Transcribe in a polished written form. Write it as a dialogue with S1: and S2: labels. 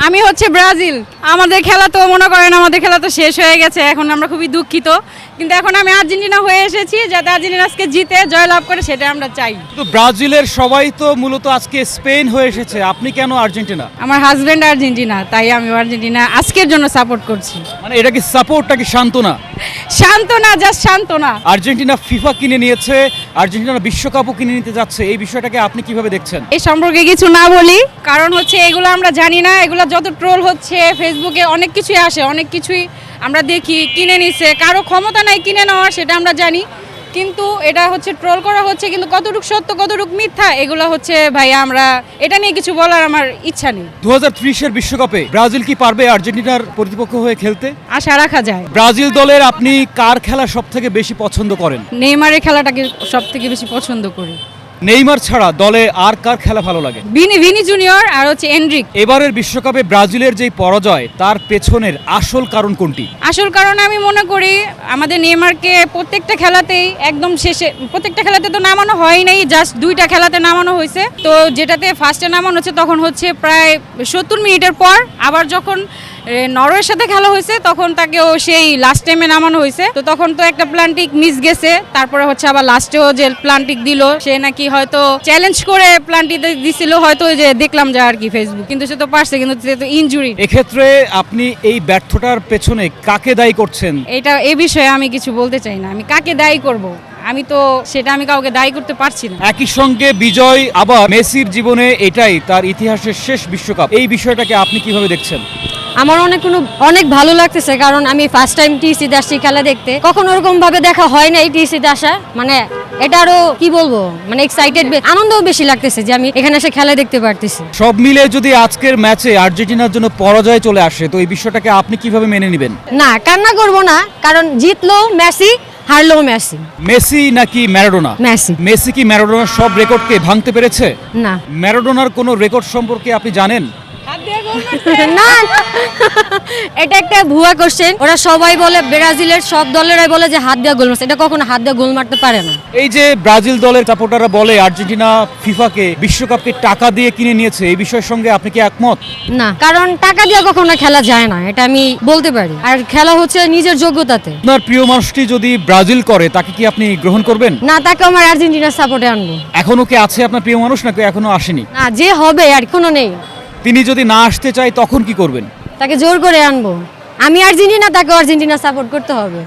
S1: আমি হচ্ছে ব্রাজিল। আমাদের খেলা তো মনে করেন আমাদের খেলা তো শেষ হয়ে গেছে, এখন আমরা খুবই দুঃখিত, কিন্তু এখন আমি আর্জেন্টিনা হয়ে এসেছি, যাতে আর্জেন্টিনা আজকে জিতে জয়লাভ করে সেটা আমরা চাই।
S2: তো ব্রাজিলের সবাই তো মূলত আজকে স্পেন হয়ে এসেছে, আপনি কেন আর্জেন্টিনা?
S1: আমার হাজবেন্ড আর্জেন্টিনা, তাই আমি আর্জেন্টিনা আজকের জন্য সাপোর্ট করছি।
S2: মানে এটা কি সাপোর্টটা কি সান্ত্বনা?
S1: শান্তনা, জাস্ট শান্তনা।
S2: আর্জেন্টিনা ফিফা কিনে নিয়েছে, আর্জেন্টিনা বিশ্বকাপও কিনে নিতে যাচ্ছে, এই বিষয়টাকে আপনি কিভাবে দেখছেন?
S1: এই সম্পর্কে কিছু না বলি, কারণ হচ্ছে এগুলো আমরা জানি না। এগুলো যত ট্রোল হচ্ছে ফেসবুকে, অনেক কিছুই আসে, অনেক কিছুই আমরা দেখি কিনে নিছে, কারো ক্ষমতা নাই কিনে নেওয়ার, সেটা আমরা জানি, কিন্তু এটা হচ্ছে ট্রোল করা হচ্ছে, কিন্তু কতটুকু সত্য কতটুকু মিথ্যা এগুলো হচ্ছে ভাই, আমরা এটা নিয়ে কিছু বলার আমার ইচ্ছা নেই।
S2: 2030-এর বিশ্বকাপে ব্রাজিল কি পারবে আর্জেন্টিনার প্রতিপক্ষ হয়ে খেলতে?
S1: আশা রাখা যায়।
S2: ব্রাজিল দলের আপনি কার খেলা সব থেকে বেশি পছন্দ করেন?
S1: নেইমারের খেলাটাকে সব থেকে বেশি পছন্দ করি।
S2: নেইমার ছাড়া দলে আর কার খেলা ভালো লাগে?
S1: ভিনি জুনিয়র আর হচ্ছে এনরিক।
S2: এবারের বিশ্বকাপে ব্রাজিলের যেই পরাজয়, তার পেছনের আসল কারণ কোনটি?
S1: আসল কারণ আমি মনে করি আমাদের নেইমারকে প্রত্যেকটা খেলাতেই একদম শেষে, প্রত্যেকটা খেলাতে তো নামানো হয় নাই, জাস্ট 2টা খেলাতে নামানো হয়েছে। তো যেটাতে ফার্স্টে নামানো হচ্ছে তখন হচ্ছে প্রায় 70 মিনিটের পর, আবার যখন নরওয়ের সাথে খেলা হয়েছে তখন তাকেও সেই লাস্ট টাইমে নামানো হয়েছে। তো তখন তো একটা প্লান্টিক মিস গেছে, তারপরে হচ্ছে আবার লাস্টেও যে প্লান্টিক দিল, সে নাকি হয়তো চ্যালেঞ্জ করে প্লান্টিক দিছিল, হয়তো ওই যে দেখলাম যা আর কি ফেসবুক, কিন্তু সে তো পারছে, কিন্তু সে তো ইনজুরি।
S2: এক্ষেত্রে আপনি এই ব্যর্থতার পেছনে কাকে দায়ী করছেন?
S1: এই বিষয়ে আমি কিছু বলতে চাই না, আমি কাকে দায়ী করব, আমি তো সেটা আমি কাউকে দায়ী করতে পারছি না।
S2: একই সঙ্গে বিজয় আবার মেসির জীবনে এটাই তার ইতিহাসের শেষ বিশ্বকাপ, এই বিষয়টাকে আপনি কিভাবে দেখছেন?
S3: আমার অনেক ভালো লাগতেছে, কারণ আমি ফার্স্ট টাইম টিসিতে আসছি খেলা দেখতে, কখনো ওরকম ভাবে দেখা হয় না এই টিসিতে আসা, মানে এটা আরো কি বলবো, মানে এক্সাইটেড, আনন্দও বেশি লাগতেছে যে আমি এখানে এসে খেলা দেখতে পারতেছি।
S2: সব মিলে যদি আজকের ম্যাচে আর্জেন্টিনার জন্য পরাজয় চলে আসে, তো এই বিষয়টাকে আপনি কিভাবে মেনে নেবেন?
S3: না, কান্না করবো না, কারণ জিতলো মেসি, হারলো মেসি।
S2: মেসি নাকি ম্যারাডোনা?
S3: মেসি।
S2: মেসি কি ম্যারাডোনার সব রেকর্ডকে ভাঙতে পেরেছে?
S3: না।
S2: ম্যারাডোনার কোনো রেকর্ড সম্পর্কে আপনি জানেন?
S3: না, এটা একটা ভুয়া কোশ্চেন। ওরা সবাই বলে, ব্রাজিলের সব দলেরাই বলে যে হাত দিয়ে গোল মারছে, এটা কখনো হাত দিয়ে গোল মারতে পারে না।
S2: এই যে ব্রাজিল দলের সাপোর্টাররা বলে আর্জেন্টিনা ফিফাকে বিশ্বকাপকে টাকা দিয়ে কিনে নিয়েছে, এই বিষয়ের সঙ্গে আপনি কি একমত?
S3: না, কারণ টাকা দিয়ে কখনো খেলা যায় না, এটা আমি বলতে পারি। আর খেলা হচ্ছে নিজের যোগ্যতাতে।
S2: আপনার প্রিয় মানুষটি যদি ব্রাজিল করে, তাকে কি আপনি গ্রহণ করবেন?
S3: না, তাকে আমার আর্জেন্টিনার সাপোর্টে আনবো।
S2: এখনো কি আছে আপনার প্রিয় মানুষ, নাকি এখনো আসেনি?
S3: না, যে হবে আর কোনো নেই।
S2: তিনি যদি না আসতে চায় তখন কি করবেন?
S3: তাকে জোর করে আনবো। আমি আর্জেন্টিনা, তাকে আর্জেন্টিনা সাপোর্ট করতে হবে।